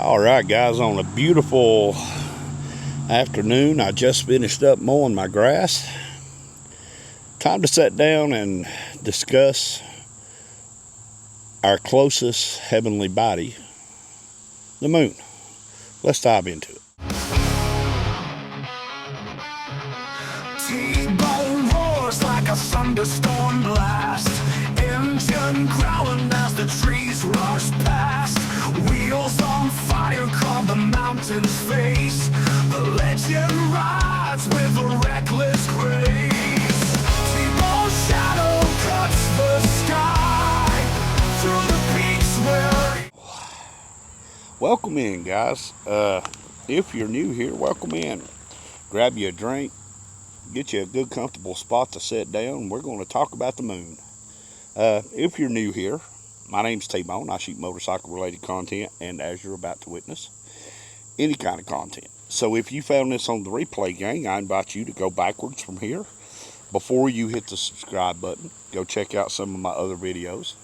All right, guys, on a beautiful afternoon, I just finished up mowing my grass. Time to sit down and discuss our closest heavenly body, the moon. Let's dive into it. T-bone roars like a thunderstorm blast. Engine growling as the trees rush past. Wheels on fire carve the mountain's face. The legend rides with a reckless grace. T-bone's shadow cuts the sky through the peaks where... Welcome in, guys. If you're new here, welcome in. Grab you a drink, get you a good, comfortable spot to sit down. We're going to talk about the moon. If you're new here, my name's T-Bone. I shoot motorcycle-related content, and as you're about to witness, any kind of content. So if you found this on the replay, gang, I invite you to go backwards from here. Before you hit the subscribe button, go check out some of my other videos.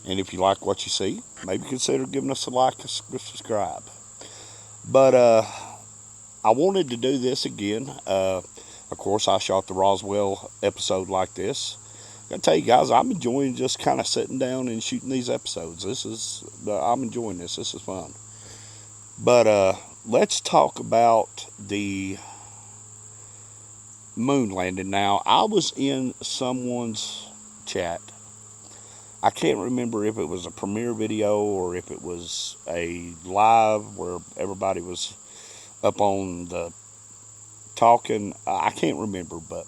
And if you like what you see, maybe consider giving us a like and subscribe. But I wanted to do this again. Of course, I shot the Roswell episode like this. I gotta tell you guys, I'm enjoying just kind of sitting down and shooting these episodes. I'm enjoying this. This is fun. But let's talk about the moon landing. Now, I was in someone's chat. I can't remember if it was a premiere video or if it was a live where everybody was up on the talking. I can't remember, but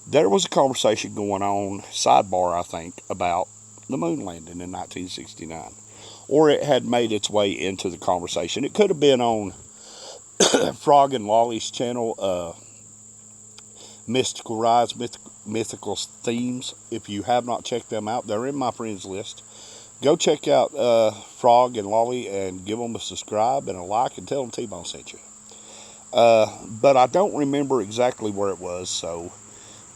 there was a conversation going on, sidebar, I think, about the moon landing in 1969. Or it had made its way into the conversation. It could have been on Frog and Lolly's channel, Mystical Rise, Mythical Themes. If you have not checked them out, they're in my friends list. Go check out Frog and Lolly and give them a subscribe and a like and tell them T-Bone sent you. But I don't remember exactly where it was, so...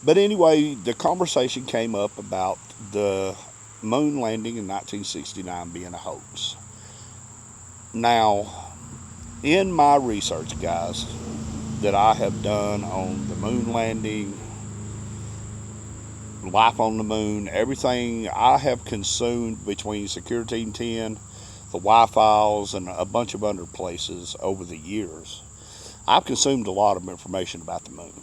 But anyway, the conversation came up about the moon landing in 1969 being a hoax. Now, in my research, guys, that I have done on the moon landing, life on the moon, everything I have consumed between Secure Team 10, the Y-Files, and a bunch of other places over the years, I've consumed a lot of information about the moon.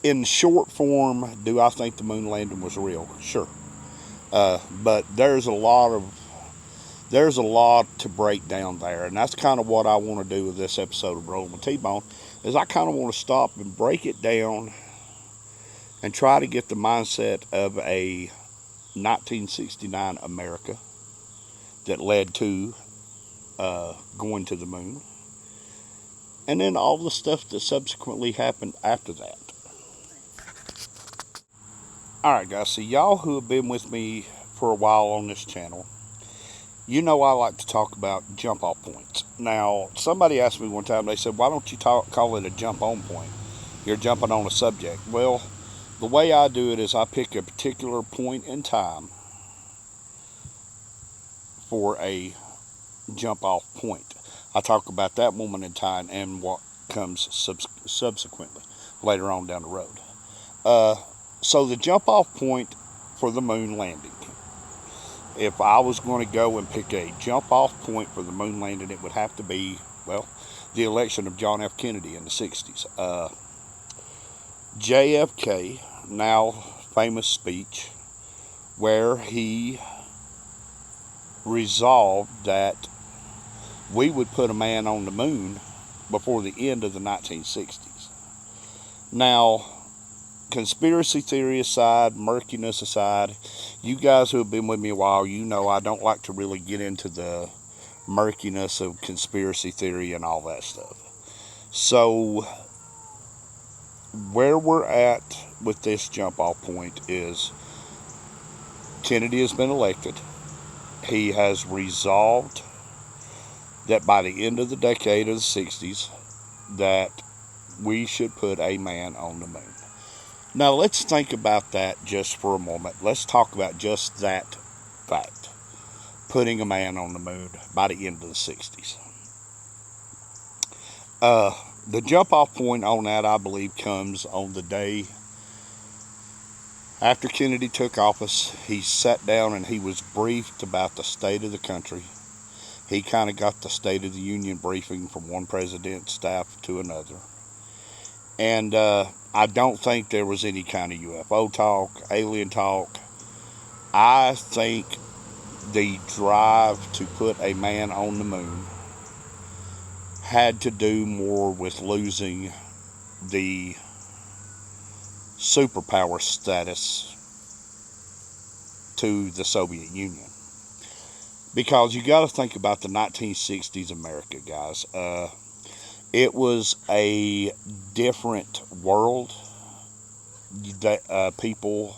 In short form, do I think the moon landing was real? Sure. But there's a lot to break down there, and that's kind of what I want to do with this episode of Rolling with T-Bone, is I kind of want to stop and break it down and try to get the mindset of a 1969 America that led to going to the moon, and then all the stuff that subsequently happened after that. Alright, guys, so y'all who have been with me for a while on this channel, you know I like to talk about jump-off points. Now, somebody asked me one time, they said, why don't you call it a jump-on point? You're jumping on a subject. Well, the way I do it is I pick a particular point in time for a jump-off point. I talk about that moment in time and what comes subsequently, later on down the road. So the jump-off point for the moon landing, if I was going to go and pick a jump-off point for the moon landing, it would have to be, well, the election of John F. Kennedy in the 60s. JFK, now famous speech, where he resolved that we would put a man on the moon before the end of the 1960s. Now, conspiracy theory aside, murkiness aside, you guys who have been with me a while, you know I don't like to really get into the murkiness of conspiracy theory and all that stuff. So, where we're at with this jump-off point is Kennedy has been elected. He has resolved that by the end of the decade of the 60s, that we should put a man on the moon. Now, let's think about that just for a moment. Let's talk about just that fact. putting a man on the moon by the end of the 60s. The jump off point on that, I believe, comes on the day after Kennedy took office. He sat down and he was briefed about the state of the country. He kind of got the State of the Union briefing from one president's staff to another. And I don't think there was any kind of UFO talk, alien talk. I think the drive to put a man on the moon had to do more with losing the superpower status to the Soviet Union. Because you got to think about the 1960s America, guys. It was a different world. People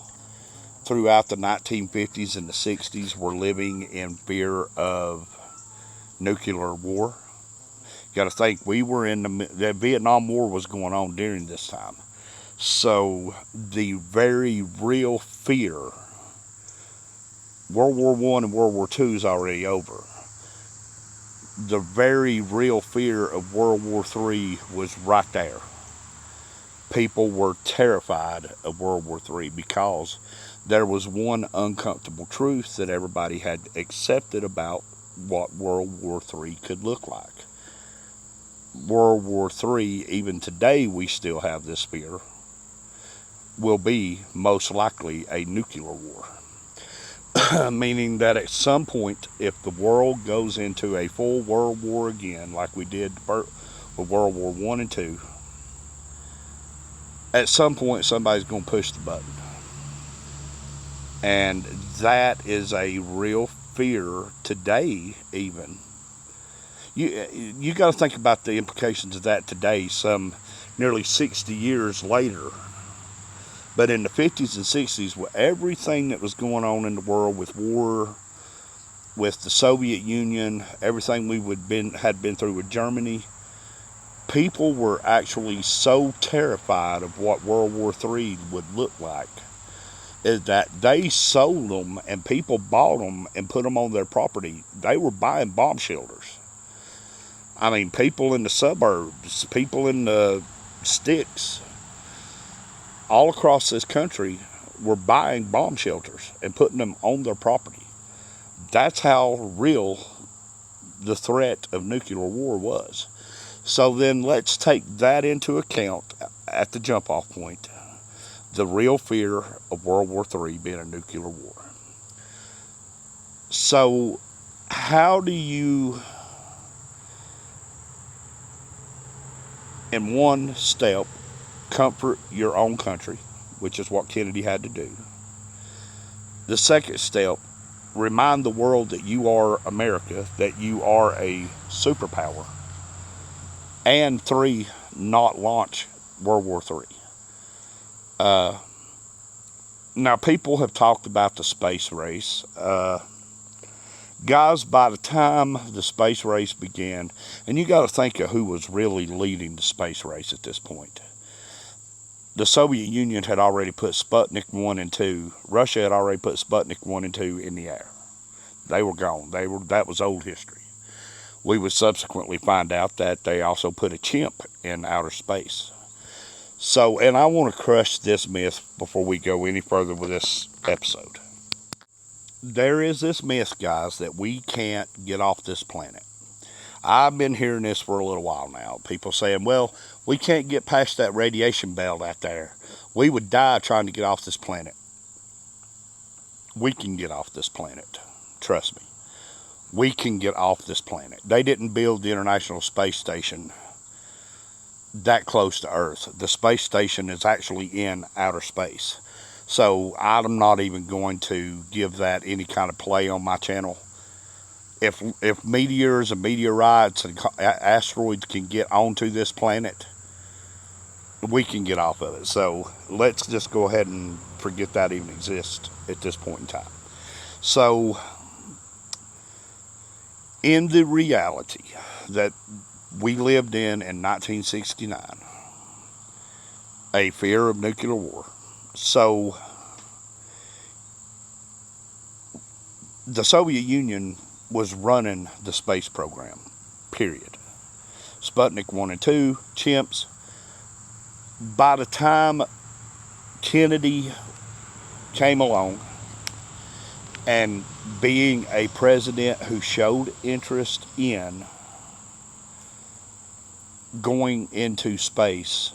throughout the 1950s and the 60s were living in fear of nuclear war. You got to think, we were in the Vietnam War was going on during this time. So the very real fear, World War I and World War II is already over. The very real fear of World War III was right there. People were terrified of World War III because there was one uncomfortable truth that everybody had accepted about what World War III could look like. World War III, even today we still have this fear, will be most likely a nuclear war. Meaning that at some point, if the world goes into a full world war again, like we did with World War I and II, at some point somebody's going to push the button. And that is a real fear today, even. You got to think about the implications of that today, some nearly 60 years later. But in the 50s and 60s, with everything that was going on in the world with war, with the Soviet Union, everything we had been through with Germany, people were actually so terrified of what World War III would look like is that they sold them and people bought them and put them on their property. They were buying bomb shelters. I mean, people in the suburbs, people in the sticks, all across this country were buying bomb shelters and putting them on their property. That's how real the threat of nuclear war was. So then let's take that into account at the jump off point. The real fear of World War III being a nuclear war. So how do you, in one step, comfort your own country, which is what Kennedy had to do? The second step, remind the world that you are America, that you are a superpower. And 3, not launch World War III. Now, people have talked about the space race. Guys, by the time the space race began, and you got to think of who was really leading the space race at this point. The Soviet Union had already put Sputnik 1 and 2. Russia had already put Sputnik 1 and 2 in the air. They were gone. That was old history. We would subsequently find out that they also put a chimp in outer space. So, and I want to crush this myth before we go any further with this episode. There is this myth, guys, that we can't get off this planet. I've been hearing this for a little while now. People saying, well, we can't get past that radiation belt out there. We would die trying to get off this planet. We can get off this planet. Trust me. We can get off this planet. They didn't build the International Space Station that close to Earth. The space station is actually in outer space. So I'm not even going to give that any kind of play on my channel. If meteors and meteorites and asteroids can get onto this planet, we can get off of it. So let's just go ahead and forget that even exists at this point in time. So in the reality that we lived in 1969, a fear of nuclear war. So the Soviet Union was running the space program, period. Sputnik 1 and 2, chimps. By the time Kennedy came along, and being a president who showed interest in going into space,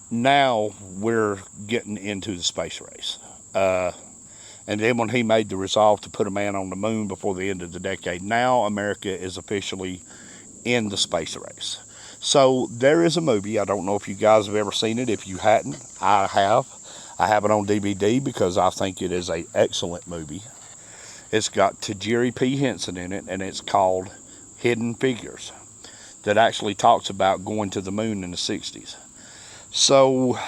now we're getting into the space race. And then when he made the resolve to put a man on the moon before the end of the decade, now America is officially in the space race. So there is a movie. I don't know if you guys have ever seen it. If you hadn't, I have. I have it on DVD because I think it is an excellent movie. It's got Tajiri P. Henson in it, and it's called Hidden Figures, that actually talks about going to the moon in the 60s. So,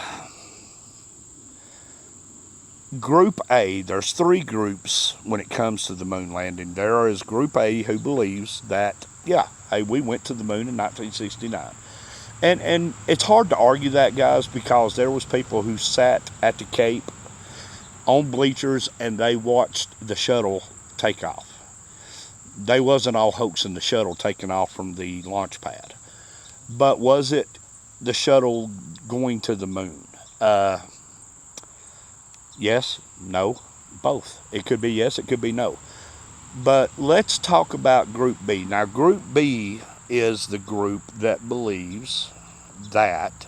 Group A, there's three groups when it comes to the moon landing. There is Group A who believes that, yeah, hey, we went to the moon in 1969. And it's hard to argue that, guys, because there was people who sat at the Cape on bleachers and they watched the shuttle take off. They wasn't all hoaxing the shuttle taking off from the launch pad. But was it the shuttle going to the moon? Yes, no, both. It could be yes, it could be no. But let's talk about Group B. Now, Group B is the group that believes that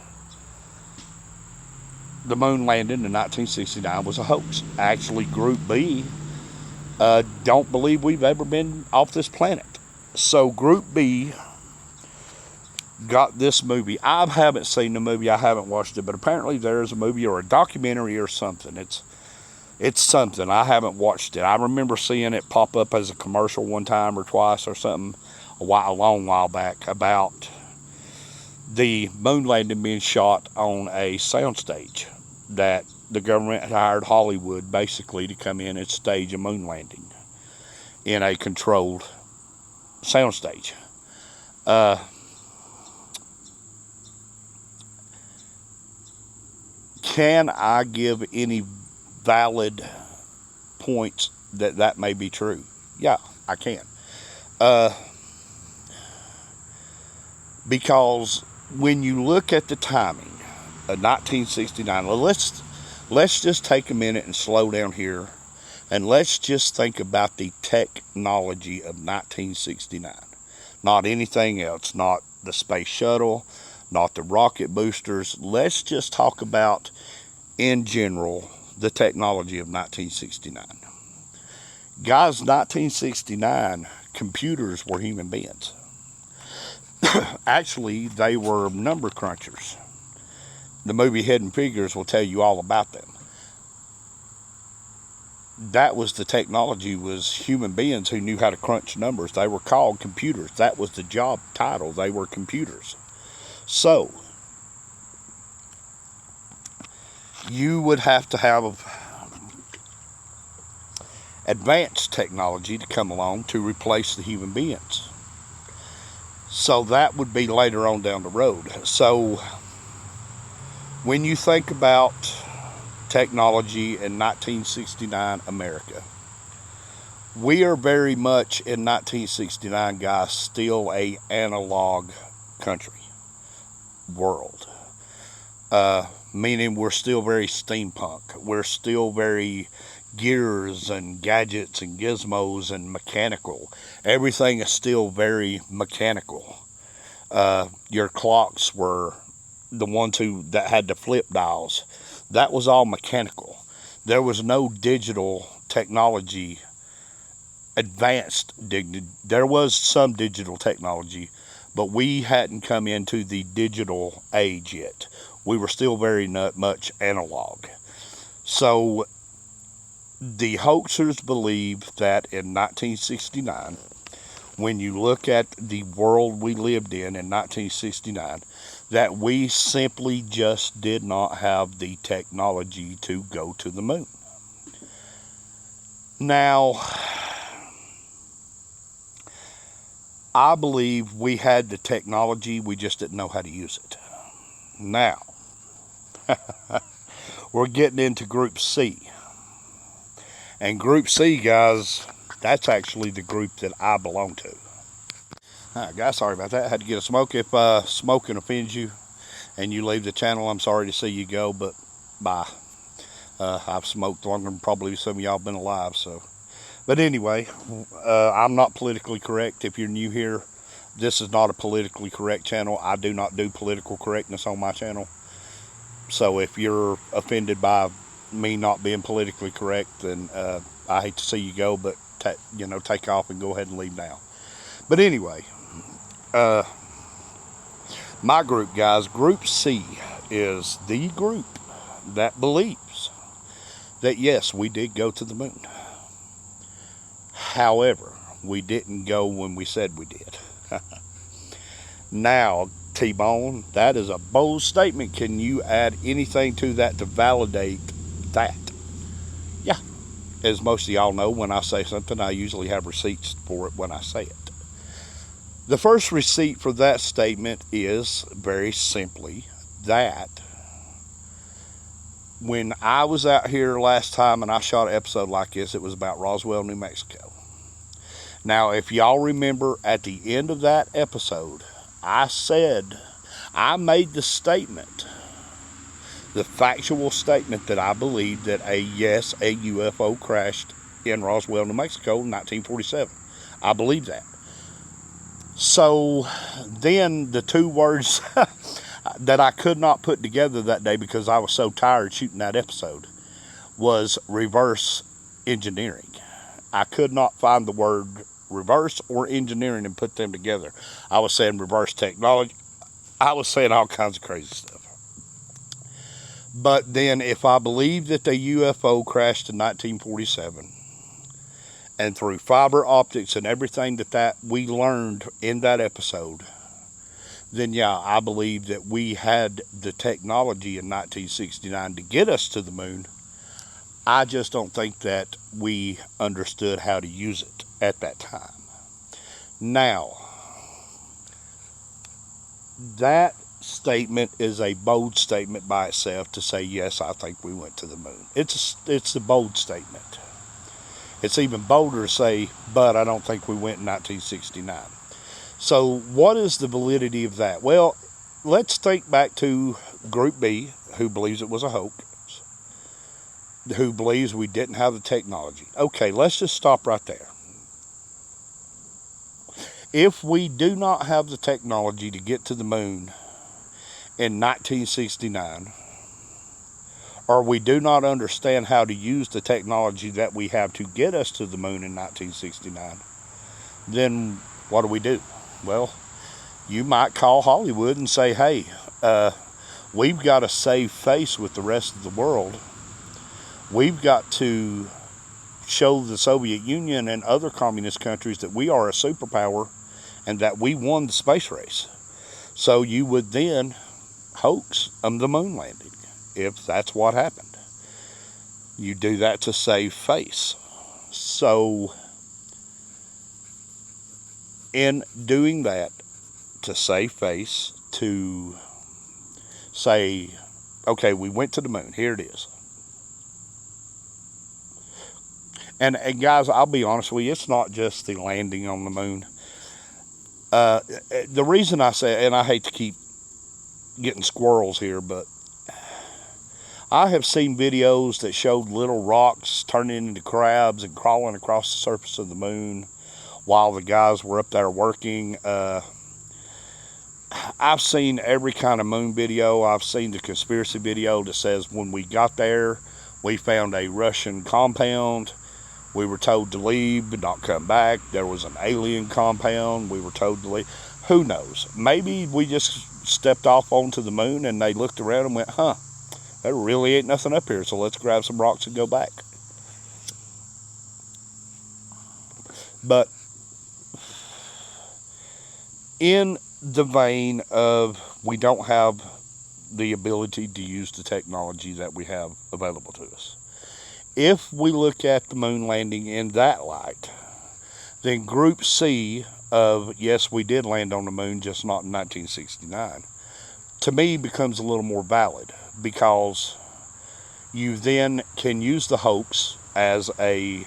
the moon landing in 1969 was a hoax. Actually, Group B don't believe we've ever been off this planet. So Group B got this movie. I haven't seen the movie. I haven't watched it, but apparently there's a movie or a documentary or something. It's something. I haven't watched it. I remember seeing it pop up as a commercial one time or twice or something a long while back about the moon landing being shot on a soundstage that the government had hired Hollywood basically to come in and stage a moon landing in a controlled soundstage. Can I give any valid points that may be true? Yeah, I can. Because when you look at the timing of 1969, let's just take a minute and slow down here, and let's just think about the technology of 1969. Not anything else, not the space shuttle, not the rocket boosters. Let's just talk about, in general, the technology of 1969. Guys, 1969, computers were human beings. Actually, they were number crunchers. The movie Hidden Figures will tell you all about them. That was the technology, was human beings who knew how to crunch numbers. They were called computers. That was the job title. They were computers. So, you would have to have advanced technology to come along to replace the human beings. So that would be later on down the road. So when you think about technology in 1969 America, we are very much in 1969, guys, still a analog country, world. Meaning we're still very steampunk. We're still very gears and gadgets and gizmos and mechanical. Everything is still very mechanical. Your clocks were the ones that had the flip dials. That was all mechanical. There was no digital technology advanced. There was some digital technology, but we hadn't come into the digital age yet. We were still very much analog. So the hoaxers believed that in 1969, when you look at the world we lived in 1969, that we simply just did not have the technology to go to the moon. Now, I believe we had the technology, we just didn't know how to use it. Now, we're getting into Group C. And Group C, guys, That's actually the group that I belong to. All right, guys, sorry about that. I had to get a smoke. If smoking offends you and you leave the channel, I'm sorry to see you go, but bye. I've smoked longer than probably some of y'all been alive, so. But anyway, I'm not politically correct. If you're new here, this is not a politically correct channel. I do not do political correctness on my channel. So if you're offended by me not being politically correct, then I hate to see you go, but take off and go ahead and leave now. But anyway, my group, guys, Group C is the group that believes that yes, we did go to the moon. However, we didn't go when we said we did. Now, T-Bone, that is a bold statement. Can you add anything to that to validate that? Yeah. As most of y'all know, when I say something, I usually have receipts for it when I say it. The first receipt for that statement is very simply that when I was out here last time and I shot an episode like this, it was about Roswell, New Mexico. Now, if y'all remember at the end of that episode, I made the statement, the factual statement that I believed that a UFO crashed in Roswell, New Mexico in 1947. I believe that. So then the two words that I could not put together that day because I was so tired shooting that episode was reverse engineering. I could not find the word reverse or engineering and put them together. I was saying reverse technology. I was saying all kinds of crazy stuff. But then if I believe that the UFO crashed in 1947, and through fiber optics and everything that we learned in that episode, then yeah, I believe that we had the technology in 1969 to get us to the moon. I just don't think that we understood how to use it at that time. Now, that statement is a bold statement by itself to say, yes, I think we went to the moon. It's a bold statement. It's even bolder to say, but I don't think we went in 1969. So what is the validity of that? Well, let's think back to Group B, who believes it was a hoax, who believes we didn't have the technology. Okay, let's just stop right there. If we do not have the technology to get to the moon in 1969, or we do not understand how to use the technology that we have to get us to the moon in 1969, then what do? Well, you might call Hollywood and say, hey, we've got to save face with the rest of the world. We've got to show the Soviet Union and other communist countries that we are a superpower and that we won the space race. So you would then hoax the moon landing, if that's what happened. You do that to save face. So in doing that, to save face, to say, okay, we went to the moon, here it is. And guys, I'll be honest with you, it's not just the landing on the moon. The reason I say, and I hate to keep getting squirrels here, but I have seen videos that showed little rocks turning into crabs and crawling across the surface of the moon while the guys were up there working. I've seen every kind of moon video. I've seen the conspiracy video that says when we got there, we found a Russian compound. We were told to leave but not come back. There was an alien compound. We were told to leave. Who knows? Maybe we just stepped off onto the moon and they looked around and went, there really ain't nothing up here, so let's grab some rocks and go back. But in the vein of we don't have the ability to use the technology that we have available to us, if we look at the moon landing in that light, then Group C of, yes, we did land on the moon, just not in 1969, to me becomes a little more valid, because you then can use the hoax as a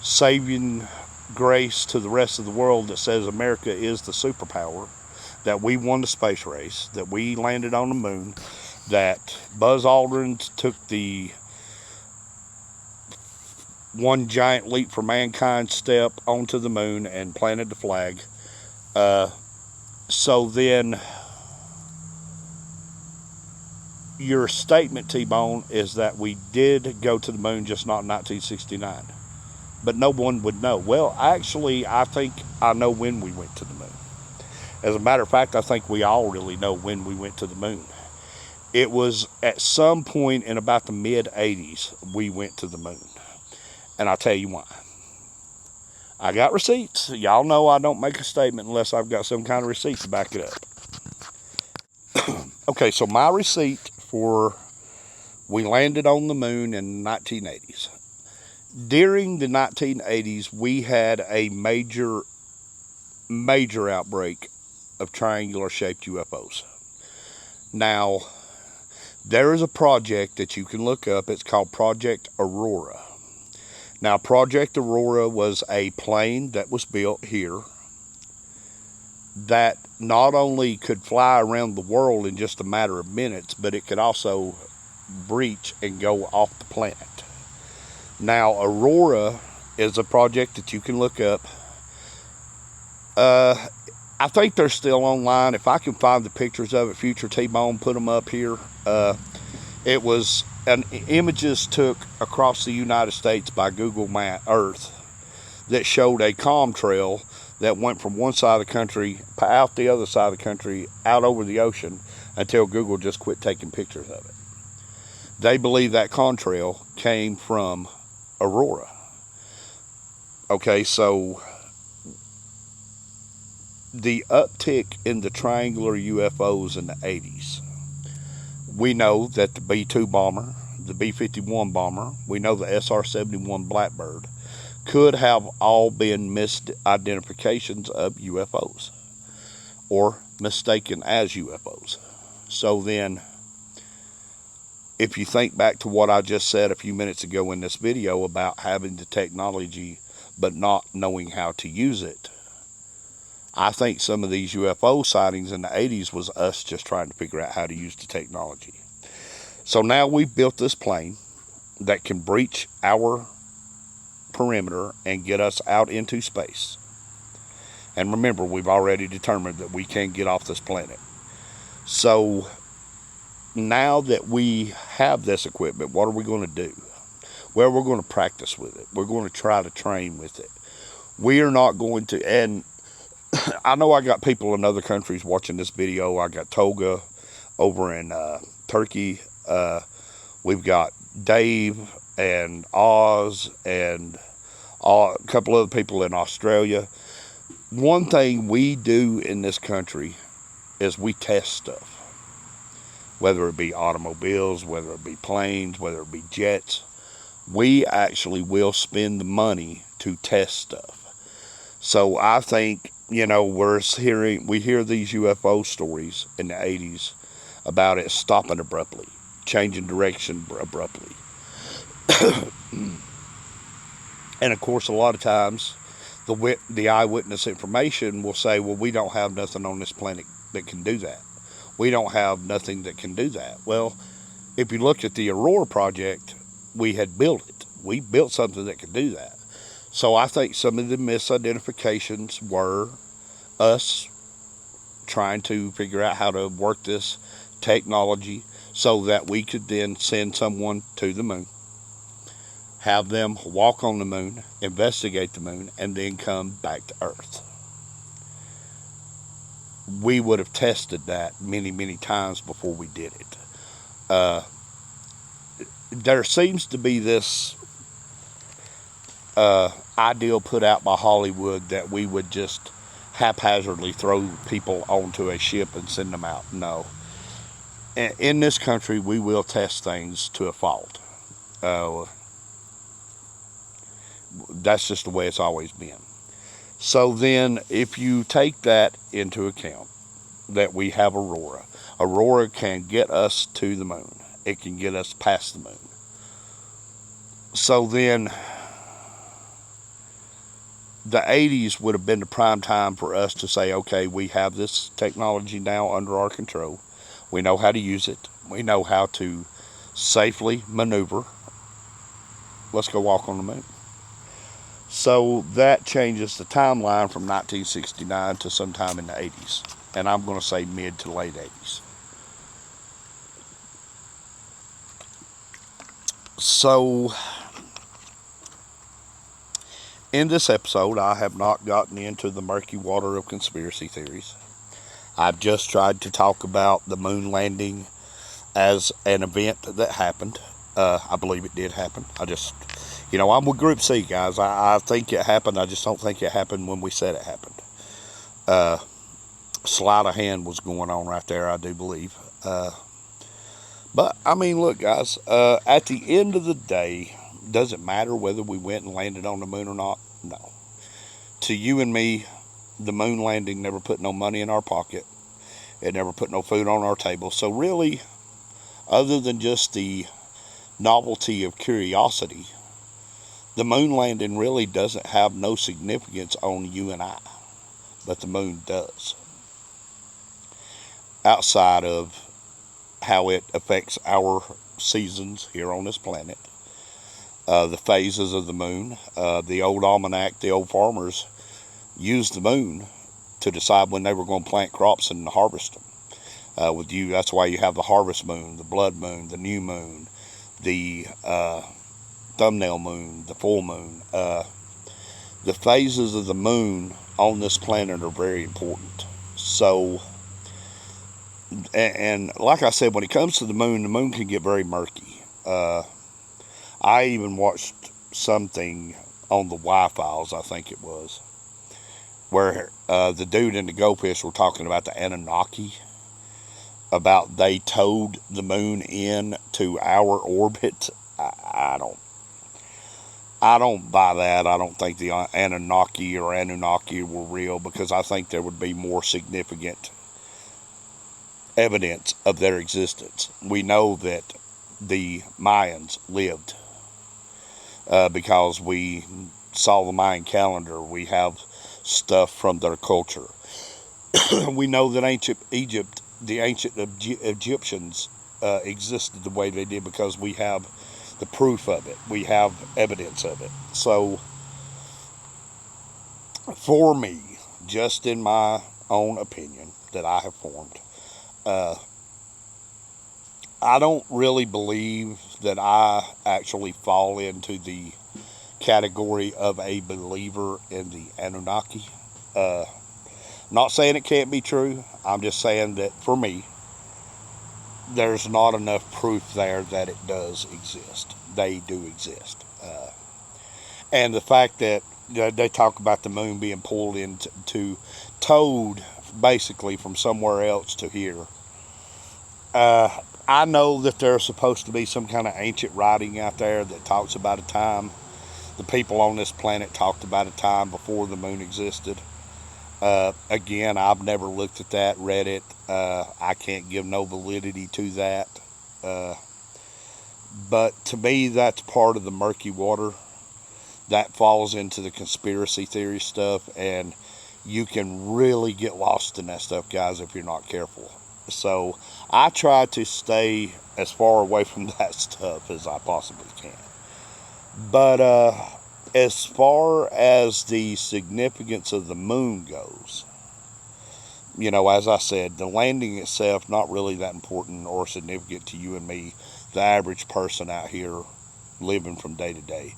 saving grace to the rest of the world that says America is the superpower, that we won the space race, that we landed on the moon, that Buzz Aldrin took the one giant leap for mankind step onto the moon and planted the flag. So then your statement, T-Bone, is that we did go to the moon, just not in 1969. But no one would know. Well, actually, I think I know when we went to the moon. As a matter of fact, I think we all really know when we went to the moon. It was at some point in about the mid-'80s we went to the moon. And I'll tell you why. I got receipts. Y'all know I don't make a statement unless I've got some kind of receipt to back it up. Okay, so my receipt for we landed on the moon in the 1980s. During the 1980s, we had a major outbreak of triangular-shaped UFOs. Now, there is a project that you can look up. It's called Project Aurora. Now, Project Aurora was a plane that was built here that not only could fly around the world in just a matter of minutes, but it could also breach and go off the planet. Now, Aurora is a project that you can look up. I think they're still online. If I can find the pictures of it, Future T-Bone, put them up here. It was images took across the United States by Google Earth that showed a contrail that went from one side of the country out the other side of the country, out over the ocean, until Google just quit taking pictures of it. They believe that contrail came from Aurora. Okay, so the uptick in the triangular UFOs in the 80s. We know that the B-2 bomber, the B-51 bomber, we know the SR-71 Blackbird could have all been misidentifications of UFOs or mistaken as UFOs. So then, if you think back to what I just said a few minutes ago in this video about having the technology but not knowing how to use it, I think some of these UFO sightings in the 80s was us just trying to figure out how to use the technology. So now we've built this plane that can breach our perimeter and get us out into space. And remember, we've already determined that we can get off this planet. So now that we have this equipment, what are we going to do? Well, we're going to practice with it. We're going to try to train with it. We are not going to, and I know I got people in other countries watching this video. I got Toga over in Turkey. We've got Dave and Oz and a couple other people in Australia. One thing we do in this country is we test stuff. Whether it be automobiles, whether it be planes, whether it be jets. We actually will spend the money to test stuff. So I think, you know, we hear these UFO stories in the 80s about it stopping abruptly, changing direction abruptly. And of course, a lot of times, the eyewitness information will say, well, we don't have nothing on this planet that can do that. We don't have nothing that can do that. Well, if you look at the Aurora project, we had built it. We built something that could do that. So I think some of the misidentifications were us trying to figure out how to work this technology so that we could then send someone to the moon, have them walk on the moon, investigate the moon, and then come back to Earth. We would have tested that many, many times before we did it. There seems to be this ideal put out by Hollywood that we would just haphazardly throw people onto a ship and send them out. No. In this country, we will test things to a fault. That's just the way it's always been. So then, if you take that into account, that we have Aurora. Aurora can get us to the moon. It can get us past the moon. So then, the 80s would have been the prime time for us to say, okay, we have this technology now under our control. We know how to use it. We know how to safely maneuver. Let's go walk on the moon. So that changes the timeline from 1969 to sometime in the 80s. And I'm going to say mid to late 80s. So, in this episode, I have not gotten into the murky water of conspiracy theories. I've just tried to talk about the moon landing as an event that happened. I believe it did happen. I'm with Group C, guys. I think it happened. I just don't think it happened when we said it happened. Sleight of hand was going on right there, I do believe. But, I mean, look, guys, at the end of the day, does it matter whether we went and landed on the moon or not? No. To you and me, the moon landing never put no money in our pocket. It never put no food on our table. So really, other than just the novelty of curiosity, the moon landing really doesn't have no significance on you and I. But the moon does. Outside of how it affects our seasons here on this planet. The phases of the moon. The old almanac, the old farmers used the moon to decide when they were going to plant crops and harvest them. That's why you have the harvest moon, the blood moon, the new moon, the thumbnail moon, the full moon. The phases of the moon on this planet are very important. So, and like I said, when it comes to the moon can get very murky. I even watched something on the Y-Files, I think it was, where the dude and the goldfish were talking about the Anunnaki, about they towed the moon in to our orbit. I don't buy that. I don't think the Anunnaki were real, because I think there would be more significant evidence of their existence. We know that the Mayans lived because we saw the Mayan calendar. We have stuff from their culture. We know that the ancient Egyptians existed the way they did because we have the proof of it. We have evidence of it. So, for me, just in my own opinion that I have formed, I don't really believe that I actually fall into the category of a believer in the Anunnaki. Not saying it can't be true. I'm just saying that for me, there's not enough proof there that it does exist. They do exist. And the fact that they talk about the moon being pulled into, towed basically from somewhere else to here. I know that there's supposed to be some kind of ancient writing out there that talks about a time. The people on this planet talked about a time before the moon existed. Again, I've never looked at that, read it. I can't give no validity to that. But to me, that's part of the murky water. That falls into the conspiracy theory stuff, and you can really get lost in that stuff, guys, if you're not careful. So I try to stay as far away from that stuff as I possibly can. But as far as the significance of the moon goes, as I said, the landing itself not really that important or significant to you and me, the average person out here living from day to day.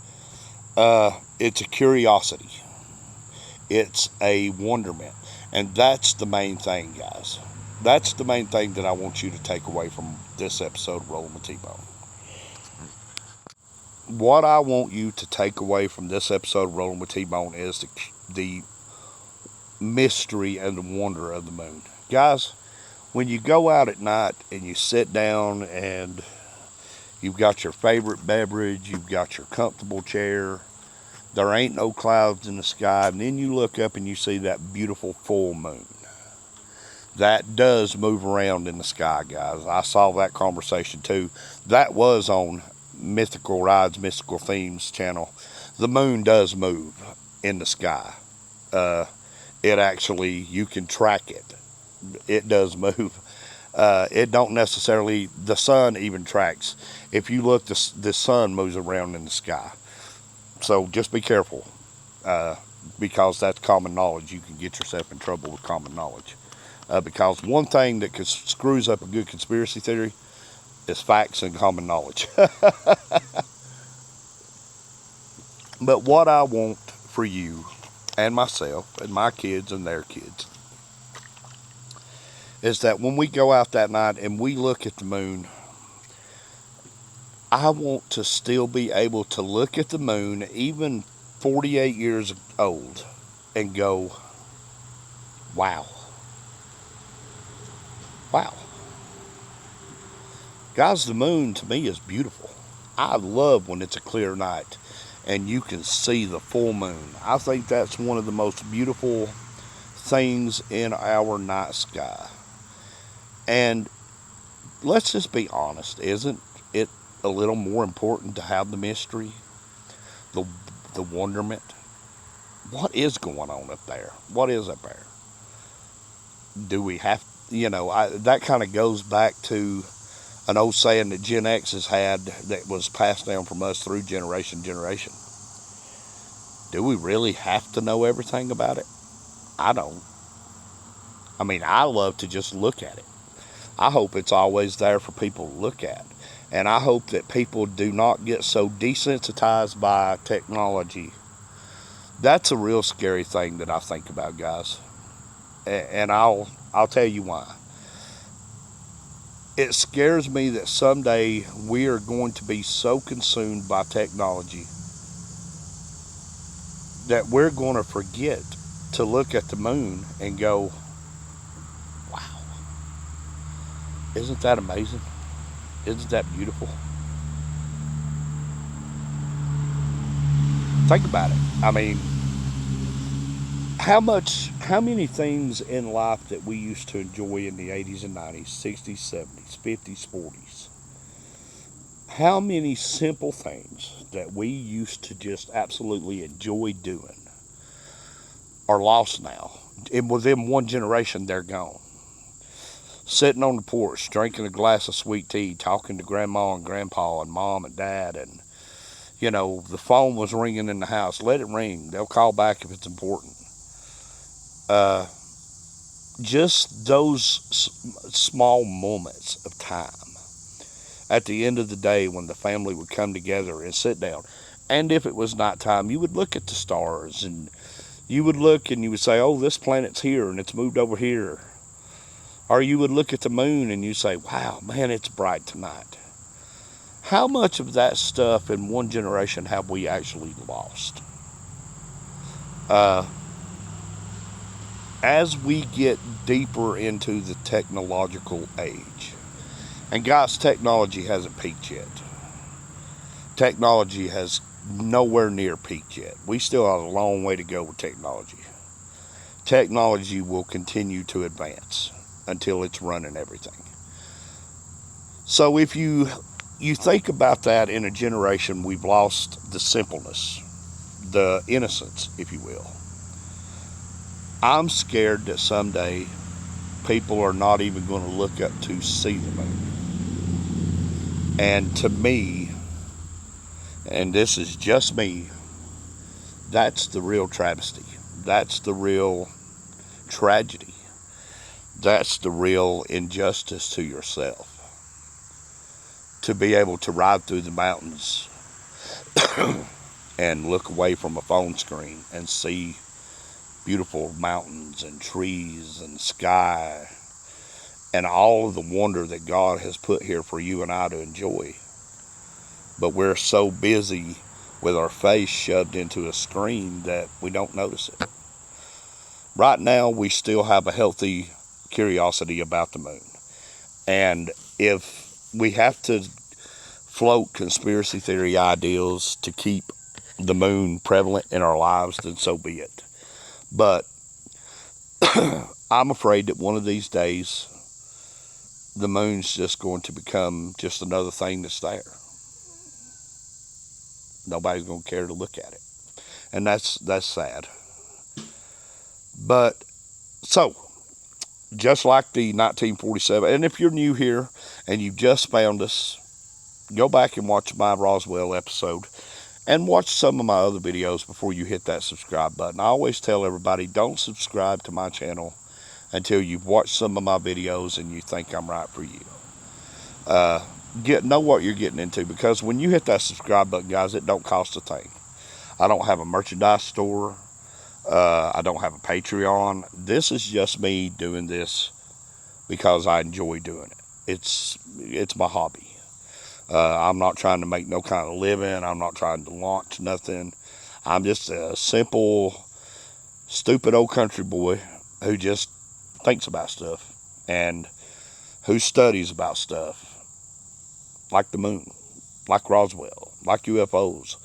It's a curiosity. It's a wonderment. And that's the main thing, guys. That's the main thing that I want you to take away from this episode of Rolling with T-Bone. What I want you to take away from this episode of Rolling with T-Bone is the mystery and the wonder of the moon. Guys, when you go out at night and you sit down and you've got your favorite beverage, you've got your comfortable chair, there ain't no clouds in the sky, and then you look up and you see that beautiful full moon. That does move around in the sky, guys. I saw that conversation too. That was on Mythical Rides, Mystical Themes channel. The moon does move. in the sky. Uh, it actually, you can track it. It does move. It don't necessarily, the sun even tracks. If you look, the sun moves around in the sky. So just be careful, because that's common knowledge. You can get yourself in trouble with common knowledge. Because one thing that screws up a good conspiracy theory is facts and common knowledge. But what I want for you and myself and my kids and their kids is that when we go out that night and we look at the moon, I want to still be able to look at the moon, even 48 years old, and go, wow. Wow. Guys, the moon to me is beautiful. I love when it's a clear night and you can see the full moon. I think that's one of the most beautiful things in our night sky. And let's just be honest, isn't it a little more important to have the mystery, the the wonderment? What is going on up there? What is up there? Do we have, that kind of goes back to an old saying that Gen X has had that was passed down from us through generation to generation. Do we really have to know everything about it? I don't. I mean, I love to just look at it. I hope it's always there for people to look at. And I hope that people do not get so desensitized by technology. That's a real scary thing that I think about, guys. And I'll tell you why. It scares me that someday we are going to be so consumed by technology that we're going to forget to look at the moon and go, wow, isn't that amazing? Isn't that beautiful? Think about it. I mean, how many things in life that we used to enjoy in the 80s and 90s, 60s, 70s, 50s, 40s, how many simple things that we used to just absolutely enjoy doing are lost now? Within one generation, they're gone. Sitting on the porch, drinking a glass of sweet tea, talking to grandma and grandpa and mom and dad, and the phone was ringing in the house. Let it ring. They'll call back if it's important. Uh, just those small moments of time at the end of the day when the family would come together and sit down. And if it was nighttime, you would look at the stars and you would look and you would say, oh, this planet's here and it's moved over here. Or you would look at the moon and you say, wow, man, it's bright tonight. How much of that stuff in one generation have we actually lost? As we get deeper into the technological age, and guys, technology hasn't peaked yet. Technology has nowhere near peaked yet. We still have a long way to go with technology. Technology will continue to advance until it's running everything. So if you think about that, in a generation, we've lost the simpleness, the innocence, if you will. I'm scared that someday people are not even going to look up to see the moon. And to me, and this is just me, that's the real travesty. That's the real tragedy. That's the real injustice to yourself. To be able to ride through the mountains and look away from a phone screen and see beautiful mountains and trees and sky and all of the wonder that God has put here for you and I to enjoy. But we're so busy with our face shoved into a screen that we don't notice it. Right now, we still have a healthy curiosity about the moon. And if we have to float conspiracy theory ideals to keep the moon prevalent in our lives, then so be it. But I'm afraid that one of these days, the moon's just going to become just another thing that's there. Nobody's going to care to look at it. and that's sad. But so, just like the 1947, and if you're new here and you just found us, go back and watch my Roswell episode and watch some of my other videos before you hit that subscribe button. I always tell everybody, don't subscribe to my channel until you've watched some of my videos and you think I'm right for you. Know what you're getting into, because when you hit that subscribe button, guys, it don't cost a thing. I don't have a merchandise store. I don't have a Patreon. This is just me doing this because I enjoy doing it. It's my hobby. I'm not trying to make no kind of living. I'm not trying to launch nothing. I'm just a simple, stupid old country boy who just thinks about stuff and who studies about stuff, like the moon, like Roswell, like UFOs.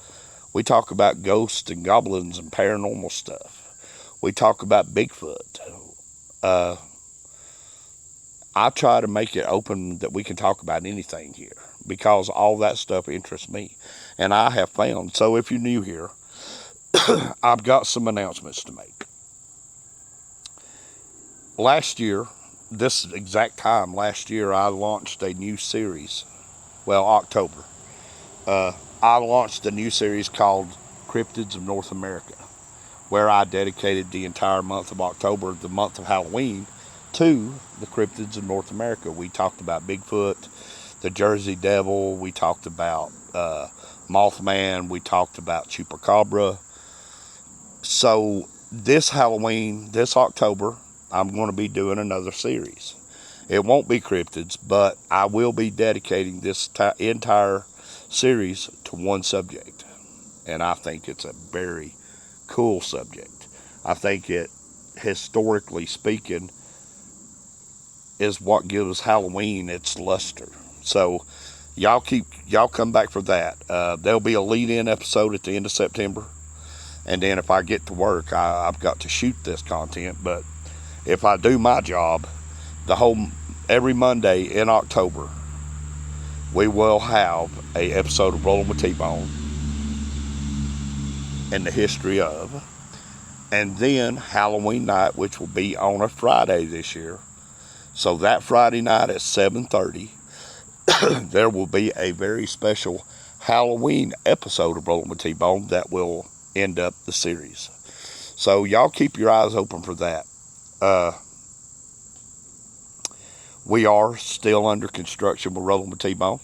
We talk about ghosts and goblins and paranormal stuff. We talk about Bigfoot. I try to make it open that we can talk about anything here, because all that stuff interests me. And I have found, so if you're new here, I've got some announcements to make. Last year, this exact time last year, I launched a new series. Well, October. I launched a new series called Cryptids of North America, where I dedicated the entire month of October, the month of Halloween, to the cryptids of North America. We talked about Bigfoot, the Jersey Devil, we talked about Mothman, we talked about Chupacabra. So this Halloween, this October, I'm going to be doing another series. It won't be cryptids, but I will be dedicating this entire series to one subject. And I think it's a very cool subject. I think it, historically speaking, is what gives Halloween its luster. So y'all come back for that. There'll be a lead-in episode at the end of September, and then if I get to work, I've got to shoot this content. But if I do my job, every Monday in October, we will have a episode of Rolling with T-Bone and the history of, and then Halloween night, which will be on a Friday this year. So that Friday night at 7:30, there will be a very special Halloween episode of Rolling with T-Bone that will end up the series. So y'all keep your eyes open for that. We are still under construction with Rolling with T-Bone.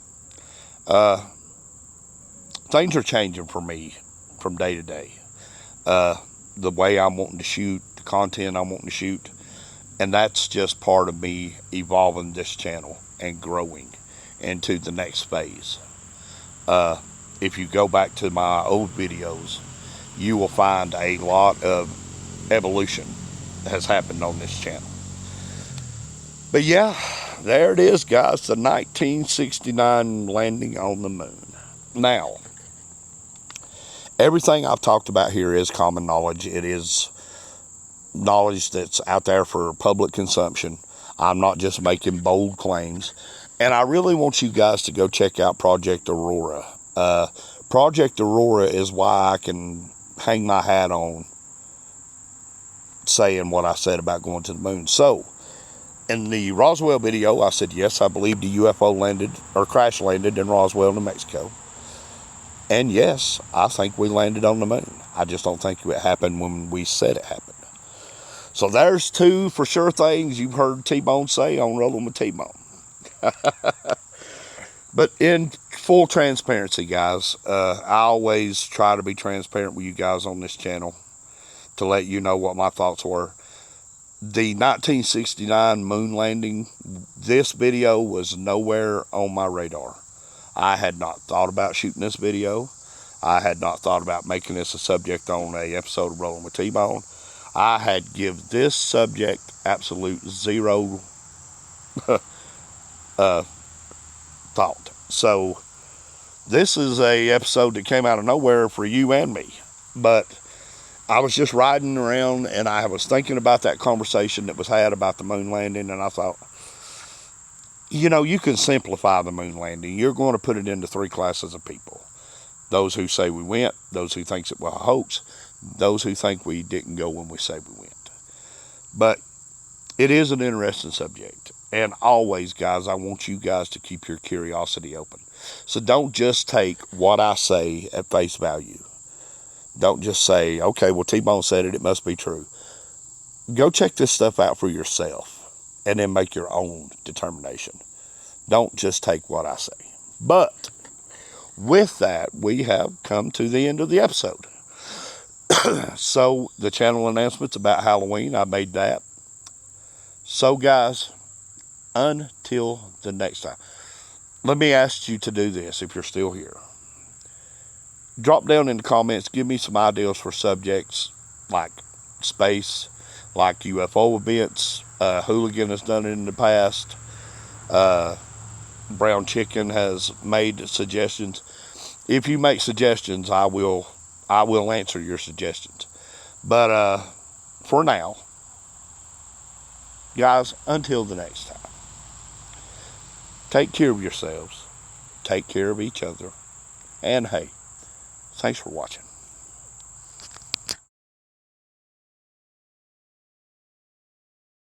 Things are changing for me from day to day. The way I'm wanting to shoot, the content I'm wanting to shoot, and that's just part of me evolving this channel and growing into the next phase. If you go back to my old videos, you will find a lot of evolution that has happened on this channel. But yeah, there it is, guys, the 1969 landing on the moon. Now, everything I've talked about here is common knowledge. It is knowledge that's out there for public consumption. I'm not just making bold claims. And I really want you guys to go check out Project Aurora. Project Aurora is why I can hang my hat on saying what I said about going to the moon. So, in the Roswell video, I said, yes, I believe the UFO landed or crash landed in Roswell, New Mexico. And yes, I think we landed on the moon. I just don't think it happened when we said it happened. So there's two for sure things you've heard T-Bone say on Rolling with T-Bone. But in full transparency, guys, I always try to be transparent with you guys on this channel to let you know what my thoughts were. The 1969 moon landing, this video was nowhere on my radar. I had not thought about shooting this video. I had not thought about making this a subject on a episode of Rolling with T-Bone. I had give this subject absolute zero thought. So this is a episode that came out of nowhere for you and me. But I was just riding around and I was thinking about that conversation that was had about the moon landing, and I thought, you know, you can simplify the moon landing. You're going to put it into three classes of people. Those who say we went, those who thinks it was a hoax, those who think we didn't go when we say we went. But it is an interesting subject. And always, guys, I want you guys to keep your curiosity open. So don't just take what I say at face value. Don't just say, okay, well, T-Bone said it, it must be true. Go check this stuff out for yourself and then make your own determination. Don't just take what I say. But with that, we have come to the end of the episode. So the channel announcements about Halloween, I made that. So guys, until the next time, let me ask you to do this if you're still here. Drop down in the comments, give me some ideas for subjects like space, like UFO events. Hooligan has done it in the past. Brown Chicken has made suggestions. If you make suggestions, I will answer your suggestions. But for now, guys, until the next time, take care of yourselves, take care of each other, and hey, thanks for watching.